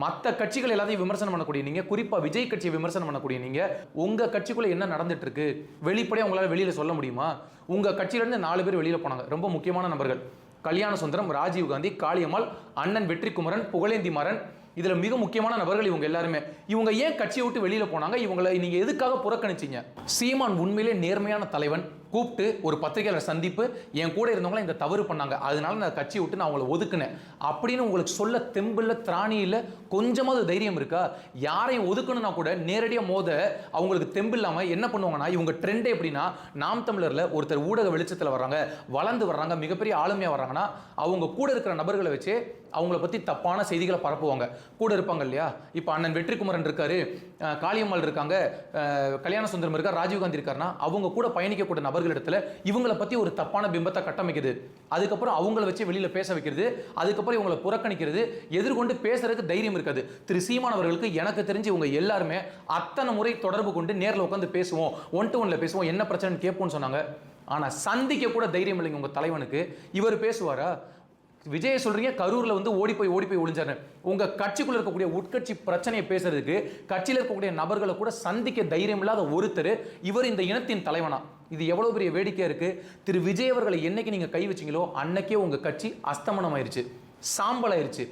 மற்ற கட்சிகள் எல்லாத்தையும் விமர்சனம் பண்ணக்கூடிய நீங்க, குறிப்பா விஜய் கட்சியை விமர்சனம் பண்ணக்கூடிய நீங்க, உங்க கட்சிக்குள்ள என்ன நடந்துட்டு இருக்கு வெளிப்படையா உங்களால வெளியில சொல்ல முடியுமா? உங்க கட்சியில இருந்து 4 பேர் வெளியில போனாங்க, ரொம்ப முக்கியமான நபர்கள். கல்யாண சுந்தரம், ராஜீவ் காந்தி, காளியம்மாள், அண்ணன் வெற்றிக்குமரன், புகழேந்தி மாறன். இதுல மிக முக்கியமான நபர்கள் இவங்க எல்லாருமே. இவங்க ஏன் கட்சியை விட்டு வெளியில போனாங்க? இவங்களை நீங்க எதுக்காக புறக்கணிச்சீங்க? சீமான் உண்மையிலே நேர்மையான தலைவன். கூப்பிட்டு ஒரு பத்திரிகையாளர் சந்திப்பு, என் கூட இருந்தவங்கள இந்த தவறு பண்ணாங்க, அதனால நான் கட்சியை விட்டு நான் அவங்களை ஒதுக்குனேன் அப்படின்னு உங்களுக்கு சொல்ல தெம்பில்ல, திராணி இல்லை, கொஞ்சமாவது தைரியம் இருக்கா? யாரையும் ஒதுக்கணும்னா கூட நேரடியாக மோத அவங்களுக்கு தெம்பு இல்லாமல் என்ன பண்ணுவாங்கன்னா, இவங்க ட்ரெண்ட் எப்படின்னா, நாம் தமிழரில் ஒருத்தர் ஊடக வெளிச்சத்தில் வர்றாங்க, வளர்ந்து வர்றாங்க, மிகப்பெரிய ஆளுமையாக வர்றாங்கன்னா, அவங்க கூட இருக்கிற நபர்களை வச்சு அவங்கள பற்றி தப்பான செய்திகளை பரப்புவாங்க. கூட இருப்பாங்க இல்லையா? இப்போ அண்ணன் வெற்றிக்குமரன் இருக்காரு, காளியம்மாள் இருக்காங்க, கல்யாண சுந்தரம் இருக்கார், ராஜீவ்காந்தி இருக்காருன்னா அவங்க கூட பயணிக்கக்கூடிய நபர்களிடத்துல இவங்களை பற்றி ஒரு தப்பான பிம்பத்தை கட்டமைக்குது. அதுக்கப்புறம் அவங்கள வச்சு வெளியில பேச வைக்கிறது, அதுக்கப்புறம் இவங்களை புறக்கணிக்கிறது, எதிர்கொண்டு பேசுறதுக்கு தைரியம் இருக்காது. திரு சீமான் அவர்களுக்கு எனக்கு தெரிஞ்சு இவங்க எல்லாருமே அத்தனை முறை தொடர்பு கொண்டு நேரில் உட்காந்து பேசுவோம், 1-to-1 பேசுவோம், என்ன பிரச்சனைன்னு கேட்போம்னு சொன்னாங்க. ஆனா சந்திக்க கூட தைரியம் இல்லைங்க உங்க தலைவனுக்கு. இவர் பேசுவாரா? விஜய் சொல்றீங்க கரூர்ல வந்து ஓடி போய் ஒளிஞ்சாரு. உங்க கட்சிக்குள்ள இருக்கக்கூடிய உட்கட்சி பிரச்சனையை பேசுறதுக்கு கட்சியில் இருக்கக்கூடிய நபர்களை கூட சந்திக்க தைரியம் இல்லாத ஒருத்தர் இவர் இந்த இனத்தின் தலைவனா? இது எவ்வளவு பெரிய வேடிக்கையா இருக்கு. திரு விஜய் அவர்களை என்னைக்கு நீங்க கை வச்சீங்களோ அன்னைக்கே உங்க கட்சி அஸ்தமனம் ஆயிருச்சு, சாம்பல் ஆயிருச்சு.